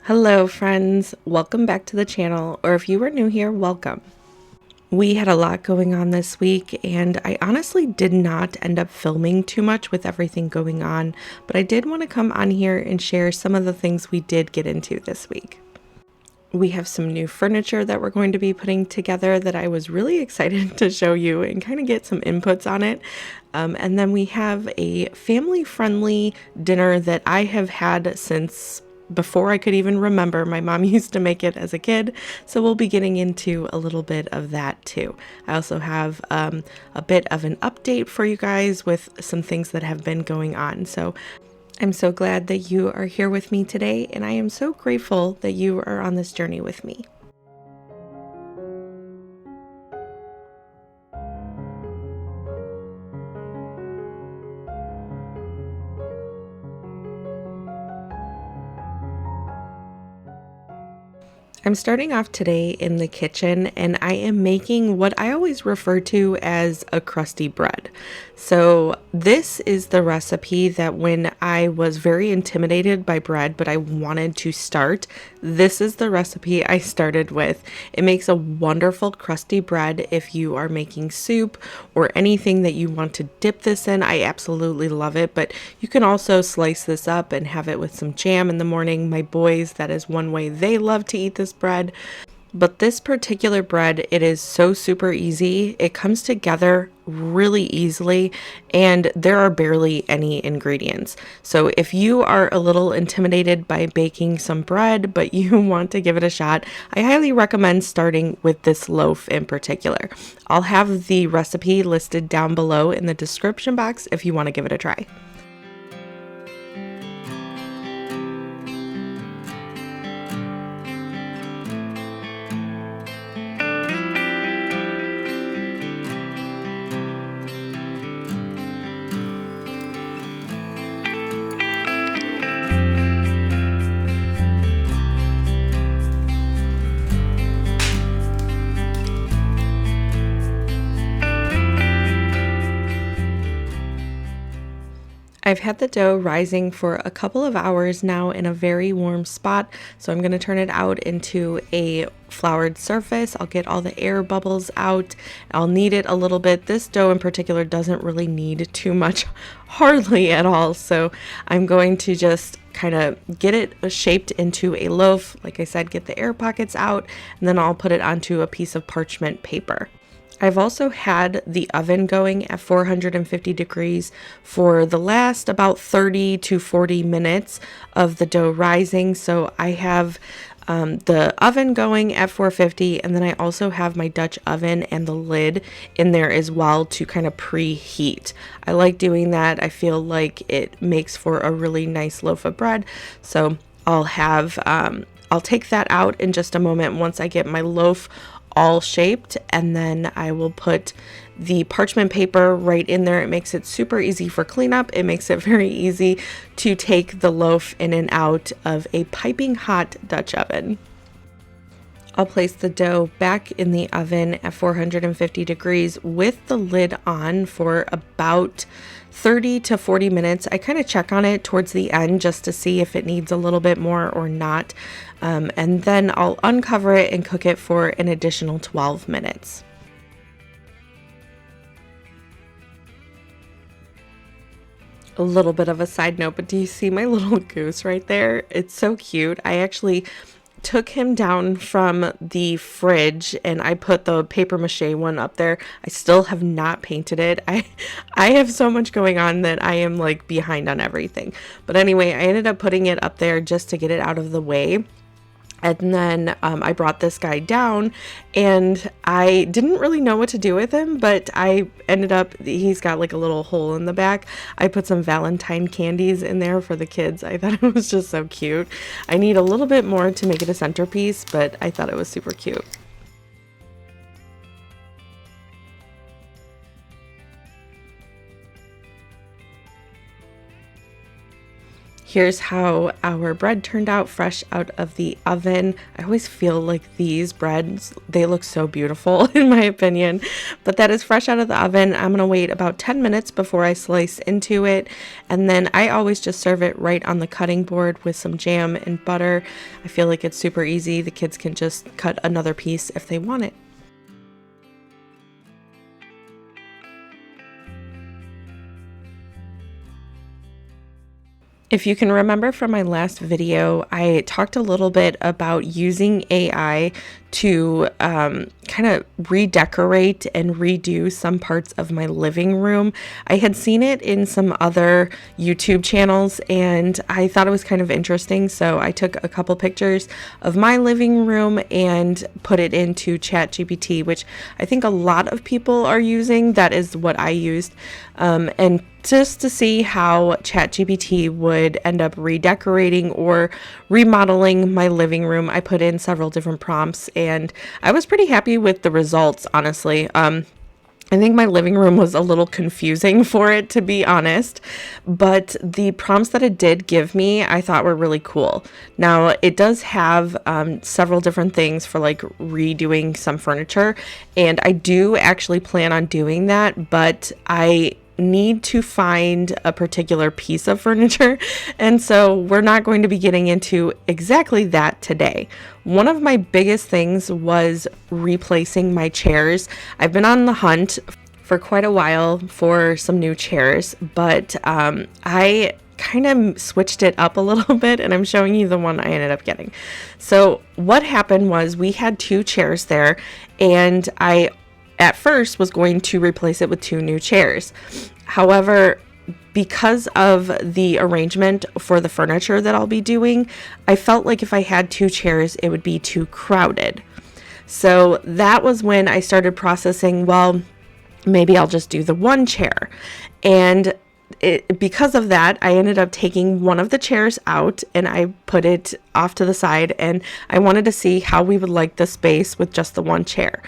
Hello friends, welcome back to the channel, or if you are new here, welcome. We had a lot going on this week and I honestly did not end up filming too much with everything going on, but I did want to come on here and share some of the things we did get into this week. We have some new furniture that we're going to be putting together that I was really excited to show you and kind of get some inputs on it. And then we have a family-friendly dinner that I have had since before I could even remember. My mom used to make it as a kid, so we'll be getting into a little bit of that too. I also have a bit of an update for you guys with some things that have been going on. So I'm so glad that you are here with me today, and I am so grateful that you are on this journey with me. I'm starting off today in the kitchen and I am making what I always refer to as a crusty bread. So this is the recipe that when I was very intimidated by bread, but I wanted to start, this is the recipe I started with. It makes a wonderful crusty bread if you are making soup or anything that you want to dip this in. I absolutely love it, but you can also slice this up and have it with some jam in the morning. My boys, that is one way they love to eat this bread. But this particular bread, it is so super easy. It comes together really easily and there are barely any ingredients. So if you are a little intimidated by baking some bread, but you want to give it a shot, I highly recommend starting with this loaf in particular. I'll have the recipe listed down below in the description box if you want to give it a try. I've had the dough rising for a couple of hours now in a very warm spot, so I'm going to turn it out into a floured surface. I'll get all the air bubbles out. I'll knead it a little bit. This dough in particular doesn't really need too much, hardly at all, so I'm going to just kind of get it shaped into a loaf. Like I said, get the air pockets out, and then I'll put it onto a piece of parchment paper. I've also had the oven going at 450 degrees for the last about 30 to 40 minutes of the dough rising. So I have the oven going at 450, and then I also have my Dutch oven and the lid in there as well to kind of preheat. I like doing that. I feel like it makes for a really nice loaf of bread. So I'll take that out in just a moment once I get my loaf all shaped, and then I will put the parchment paper right in there. It makes it super easy for cleanup. It makes it very easy to take the loaf in and out of a piping hot Dutch oven. I'll place the dough back in the oven at 450 degrees with the lid on for about 30 to 40 minutes. I kind of check on it towards the end just to see if it needs a little bit more or not. And then I'll uncover it and cook it for an additional 12 minutes. A little bit of a side note, but do you see my little goose right there? It's so cute. I actually took him down from the fridge and I put the paper mache one up there. I still have not painted it. I have so much going on that I am like behind on everything. But anyway, I ended up putting it up there just to get it out of the way. And then I brought this guy down and I didn't really know what to do with him, but I ended up, he's got like a little hole in the back. I put some Valentine candies in there for the kids. I thought it was just so cute. I need a little bit more to make it a centerpiece, but I thought it was super cute. Here's how our bread turned out fresh out of the oven. I always feel like these breads, they look so beautiful in my opinion, but that is fresh out of the oven. I'm gonna wait about 10 minutes before I slice into it, and then I always just serve it right on the cutting board with some jam and butter. I feel like it's super easy. The kids can just cut another piece if they want it. If you can remember from my last video, I talked a little bit about using AI to kind of redecorate and redo some parts of my living room. I had seen it in some other YouTube channels and I thought it was kind of interesting. So I took a couple pictures of my living room and put it into ChatGPT, which I think a lot of people are using. That is what I used. And just to see how ChatGPT would end up redecorating or remodeling my living room, I put in several different prompts and I was pretty happy with the results, honestly. I think my living room was a little confusing for it, to be honest, but the prompts that it did give me, I thought were really cool. Now, it does have several different things for like redoing some furniture, and I do actually plan on doing that, but I need to find a particular piece of furniture, and so we're not going to be getting into exactly that today. One of my biggest things was replacing my chairs. I've been on the hunt for quite a while for some new chairs, but I kind of switched it up a little bit, and I'm showing you the one I ended up getting. So what happened was we had two chairs there, and I at first was going to replace it with two new chairs. However, because of the arrangement for the furniture that I'll be doing, I felt like if I had two chairs, it would be too crowded. So that was when I started processing, well, maybe I'll just do the one chair. And because of that, I ended up taking one of the chairs out and I put it off to the side, and I wanted to see how we would like the space with just the one chair.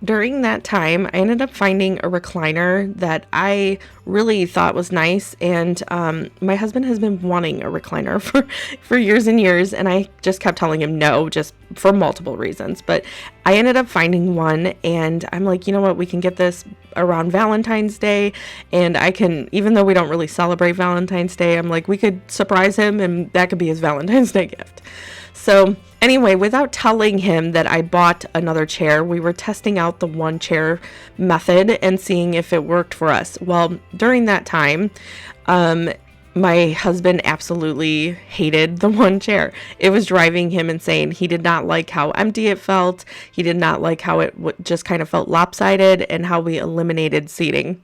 During that time, I ended up finding a recliner that I really thought was nice, and my husband has been wanting a recliner for years and years, and I just kept telling him no, just for multiple reasons. But I ended up finding one, and I'm like, you know what, we can get this around Valentine's Day, and I can, even though we don't really celebrate Valentine's Day, I'm like, we could surprise him, and that could be his Valentine's Day gift. So anyway, without telling him that I bought another chair, we were testing out the one chair method and seeing if it worked for us. Well, during that time, my husband absolutely hated the one chair. It was driving him insane. He did not like how empty it felt. He did not like how it just kind of felt lopsided and how we eliminated seating.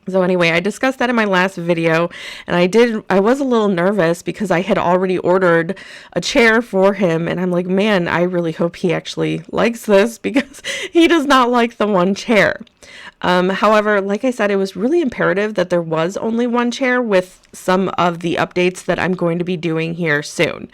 So anyway, I discussed that in my last video, and I was a little nervous because I had already ordered a chair for him, and I'm like, man, I really hope he actually likes this because he does not like the one chair. However, like I said, it was really imperative that there was only one chair with some of the updates that I'm going to be doing here soon.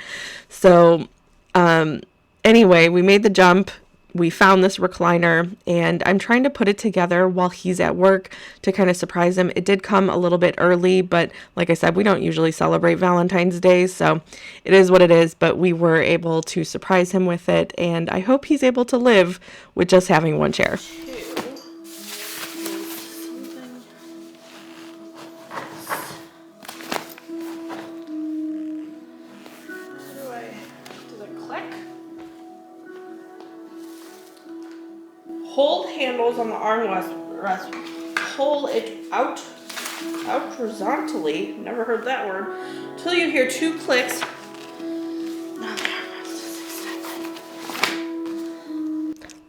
So anyway, we made the jump. We found this recliner, and I'm trying to put it together while he's at work to kind of surprise him. It did come a little bit early, but like I said, we don't usually celebrate Valentine's Day, so it is what it is, but we were able to surprise him with it, and I hope he's able to live with just having one chair. Hold handles on the armrest. Pull it out horizontally. Never heard that word. Till you hear two clicks.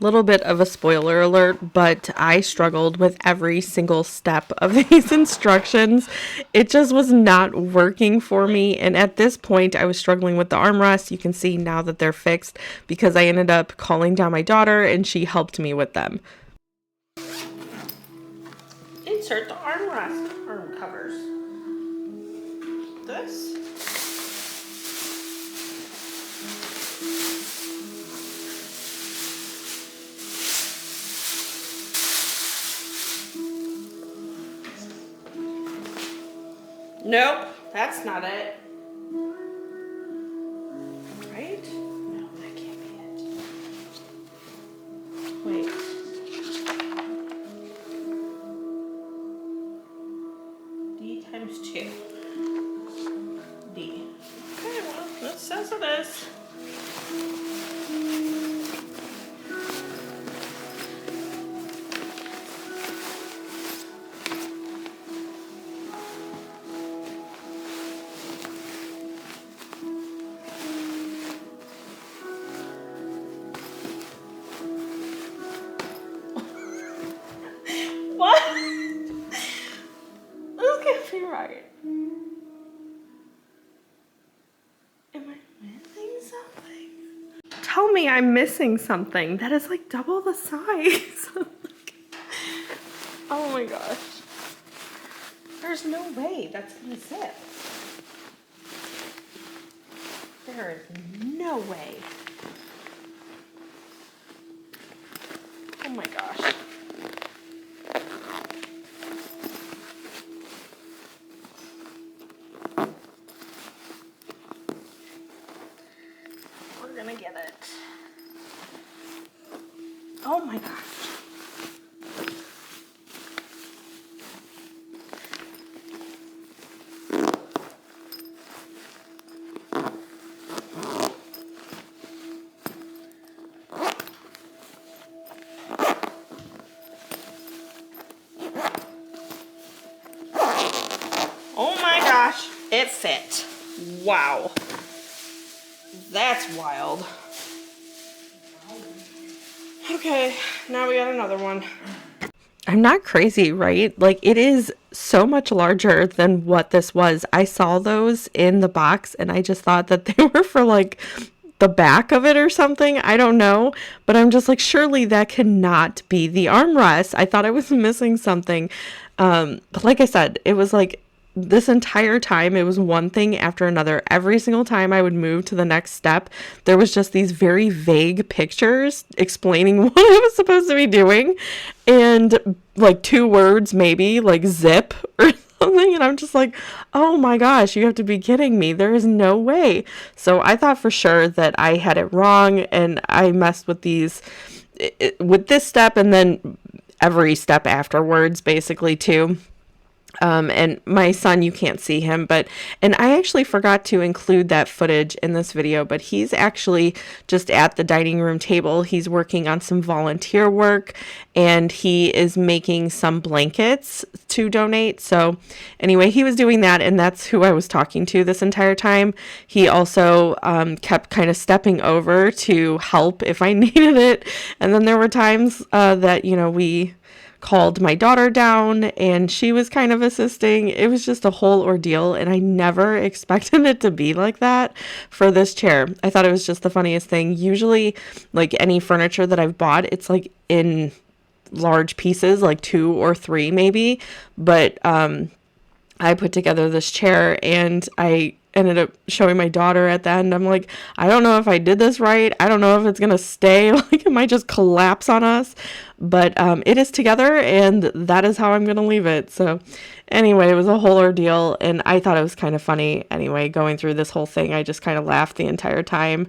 Little bit of a spoiler alert, but I struggled with every single step of these instructions. It just was not working for me, and at this point I was struggling with the armrests. You can see now that they're fixed because I ended up calling down my daughter and she helped me with them. Insert the arm covers. This. Nope, that's not it. times 2. D. Okay, well, that says it is. What? This can't be right. Am I missing something? Tell me I'm missing something. That is like double the size. Oh my gosh. There's no way that's gonna zip. There is no way. Oh my gosh. We're gonna get it. Oh my gosh. Oh my gosh, it fit. Wow. That's wild. Okay, now we got another one. I'm not crazy, right? Like, it is so much larger than what this was. I saw those in the box and I just thought that they were for like the back of it or something. I don't know, but I'm just like, surely that cannot be the armrest. I thought I was missing something. But like I said, it was like this entire time it was one thing after another. Every single time I would move to the next step, there was just these very vague pictures explaining what I was supposed to be doing, and like 2 words maybe, like zip or something, and I'm just like, oh my gosh, you have to be kidding me. There is no way. So I thought for sure that I had it wrong, and I messed with these with this step and then every step afterwards basically too. And my son, you can't see him, and I actually forgot to include that footage in this video, but he's actually just at the dining room table. He's working on some volunteer work, and he is making some blankets to donate. So anyway, he was doing that, and that's who I was talking to this entire time. He also kept kind of stepping over to help if I needed it. And then there were times that, we called my daughter down and she was kind of assisting. It was just a whole ordeal, and I never expected it to be like that for this chair. I thought it was just the funniest thing. Usually, like any furniture that I've bought, it's like in large pieces, like 2 or 3 maybe, but I put together this chair and I ended up showing my daughter at the end. I'm like, I don't know if I did this right. I don't know if it's gonna stay. Like, it might just collapse on us, but it is together, and that is how I'm gonna leave it. So anyway, it was a whole ordeal, and I thought it was kind of funny anyway going through this whole thing. I just kind of laughed the entire time.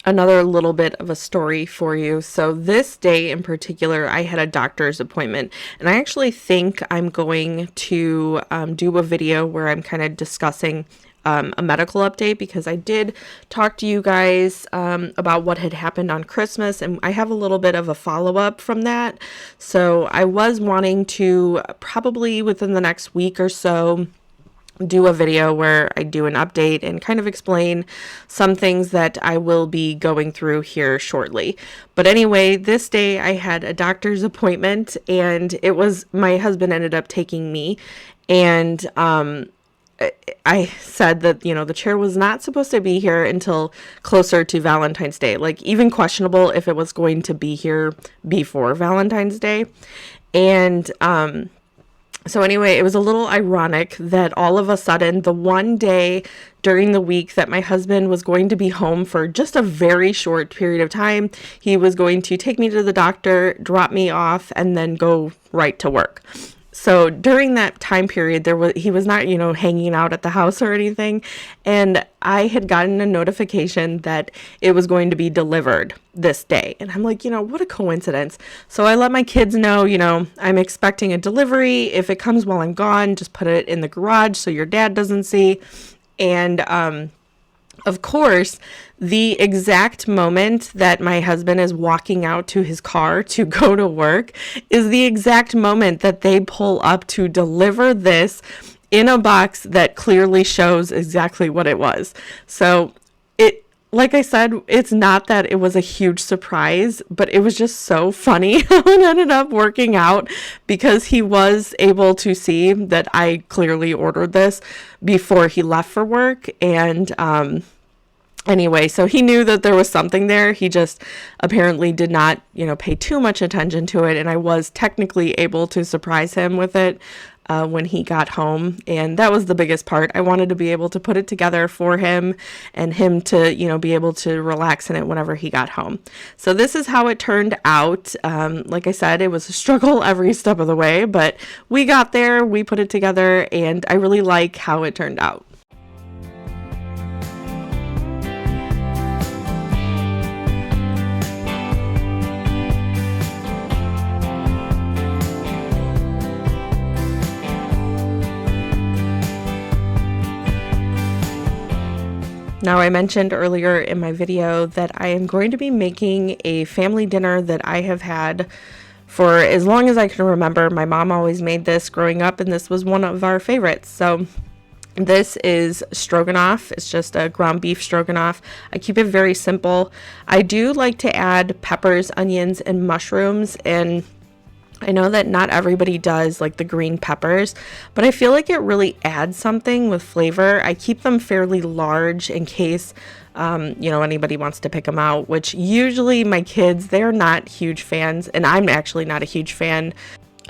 Another little bit of a story for you. So this day in particular, I had a doctor's appointment, and I actually think I'm going to do a video where I'm kind of discussing a medical update, because I did talk to you guys about what had happened on Christmas, and I have a little bit of a follow-up from that. So I was wanting to probably within the next week or so do a video where I do an update and kind of explain some things that I will be going through here shortly. But anyway, this day I had a doctor's appointment, and it was, my husband ended up taking me, and I said that, the chair was not supposed to be here until closer to Valentine's Day, like even questionable if it was going to be here before Valentine's Day. And so anyway, it was a little ironic that all of a sudden, the one day during the week that my husband was going to be home for just a very short period of time, he was going to take me to the doctor, drop me off, and then go right to work. So during that time period, he was not, hanging out at the house or anything. And I had gotten a notification that it was going to be delivered this day. And I'm like, what a coincidence. So I let my kids know, I'm expecting a delivery. If it comes while I'm gone, just put it in the garage so your dad doesn't see. And of course, the exact moment that my husband is walking out to his car to go to work is the exact moment that they pull up to deliver this in a box that clearly shows exactly what it was. So like I said, it's not that it was a huge surprise, but it was just so funny how it ended up working out, because he was able to see that I clearly ordered this before he left for work. And anyway, so he knew that there was something there. He just apparently did not, pay too much attention to it. And I was technically able to surprise him with it when he got home. And that was the biggest part. I wanted to be able to put it together for him and him to, be able to relax in it whenever he got home. So this is how it turned out. Like I said, it was a struggle every step of the way, but we got there, we put it together, and I really like how it turned out. Now, I mentioned earlier in my video that I am going to be making a family dinner that I have had for as long as I can remember. My mom always made this growing up, and this was one of our favorites. So this is stroganoff. It's just a ground beef stroganoff. I keep it very simple. I do like to add peppers, onions, and mushrooms, and I know that not everybody does like the green peppers, but I feel like it really adds something with flavor. I keep them fairly large in case, anybody wants to pick them out, which usually my kids, they're not huge fans, and I'm actually not a huge fan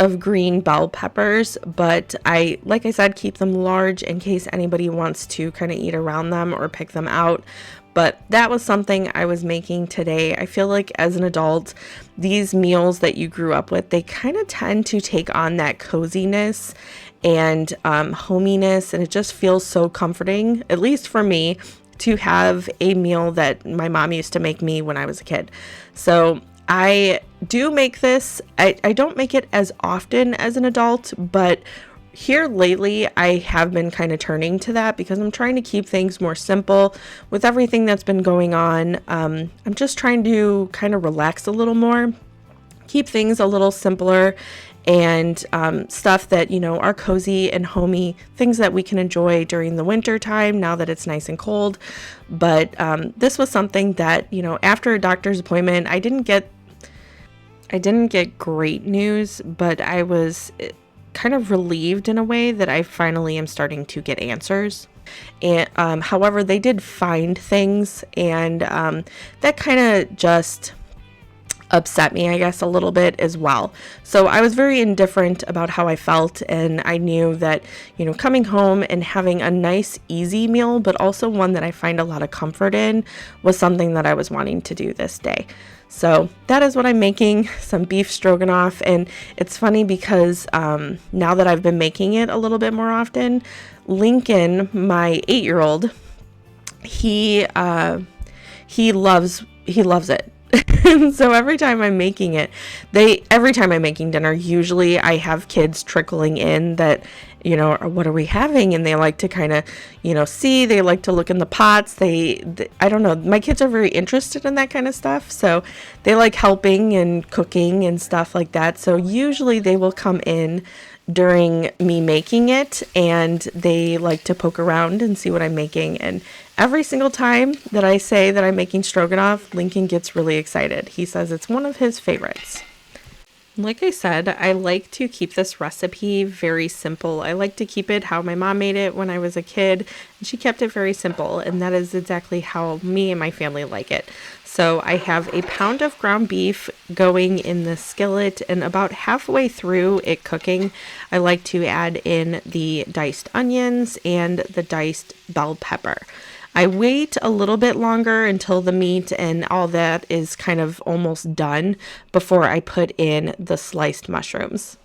of green bell peppers, but like I said, keep them large in case anybody wants to kind of eat around them or pick them out. But that was something I was making today. I feel like as an adult, these meals that you grew up with, they kind of tend to take on that coziness and hominess, and it just feels so comforting, at least for me, to have a meal that my mom used to make me when I was a kid. So I do make this. I don't make it as often as an adult, but here lately I have been kind of turning to that because I'm trying to keep things more simple with everything that's been going on. I'm just trying to kind of relax a little more, keep things a little simpler, and stuff that, are cozy and homey, things that we can enjoy during the winter time now that it's nice and cold. But this was something that, after a doctor's appointment, I didn't get great news, but I was kind of relieved in a way that I finally am starting to get answers. And however, they did find things, and that kind of just upset me, I guess, a little bit as well. So I was very indifferent about how I felt, and I knew that, coming home and having a nice, easy meal, but also one that I find a lot of comfort in, was something that I was wanting to do this day. So that is what I'm making, some beef stroganoff. And it's funny because now that I've been making it a little bit more often, Lincoln, my 8-year-old, he loves it. So every time I'm making dinner, usually I have kids trickling in that, what are we having? And they like to kind of, see, they like to look in the pots. I don't know. My kids are very interested in that kind of stuff. So they like helping and cooking and stuff like that. So usually they will come in during me making it, and they like to poke around and see what I'm making. And every single time that I say that I'm making stroganoff, Lincoln gets really excited. He says it's one of his favorites. Like I said, I like to keep this recipe very simple. I like to keep it how my mom made it when I was a kid, and she kept it very simple, and that is exactly how me and my family like it. So I have a pound of ground beef going in the skillet, and about halfway through it cooking, I like to add in the diced onions and the diced bell pepper. I wait a little bit longer until the meat and all that is kind of almost done before I put in the sliced mushrooms.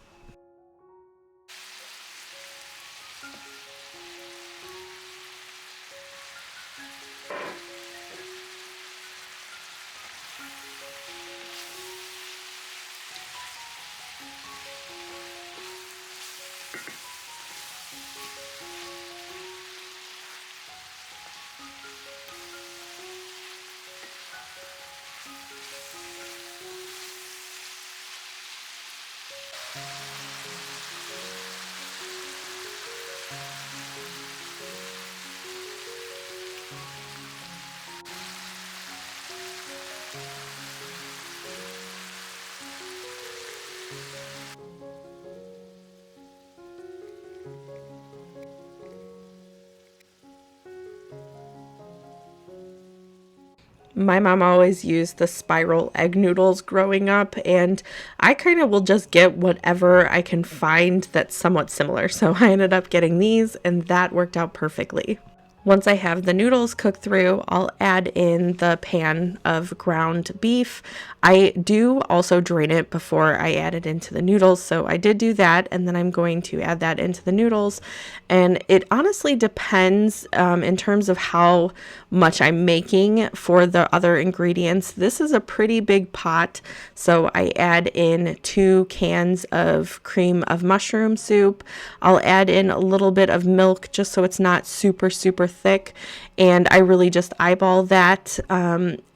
My mom always used the spiral egg noodles growing up, and I kind of will just get whatever I can find that's somewhat similar. So I ended up getting these, and that worked out perfectly. Once I have the noodles cooked through, I'll add in the pan of ground beef. I do also drain it before I add it into the noodles, so I did do that, and then I'm going to add that into the noodles. And it honestly depends in terms of how much I'm making for the other ingredients. This is a pretty big pot, so I add in 2 cans of cream of mushroom soup. I'll add in a little bit of milk just so it's not super thick, and I really just eyeball that.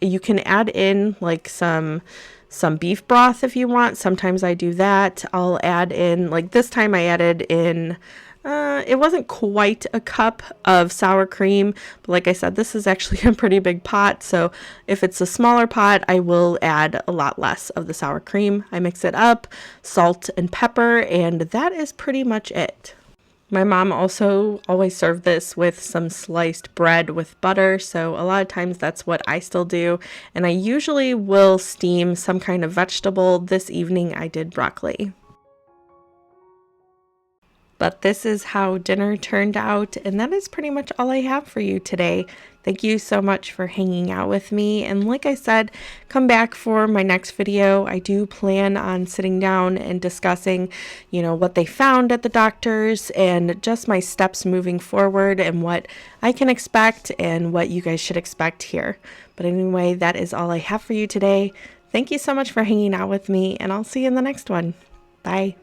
You can add in like some beef broth if you want. Sometimes I do that. I'll add in, like this time I added in it wasn't quite a cup of sour cream, but like I said, this is actually a pretty big pot, so if it's a smaller pot, I will add a lot less of the sour cream. I mix it up, salt and pepper, and that is pretty much it. My mom also always served this with some sliced bread with butter, so a lot of times that's what I still do, and I usually will steam some kind of vegetable. This evening I did broccoli. But this is how dinner turned out, and that is pretty much all I have for you today. Thank you so much for hanging out with me, and like I said, come back for my next video. I do plan on sitting down and discussing, what they found at the doctor's and just my steps moving forward and what I can expect and what you guys should expect here. But anyway, that is all I have for you today. Thank you so much for hanging out with me, and I'll see you in the next one. Bye.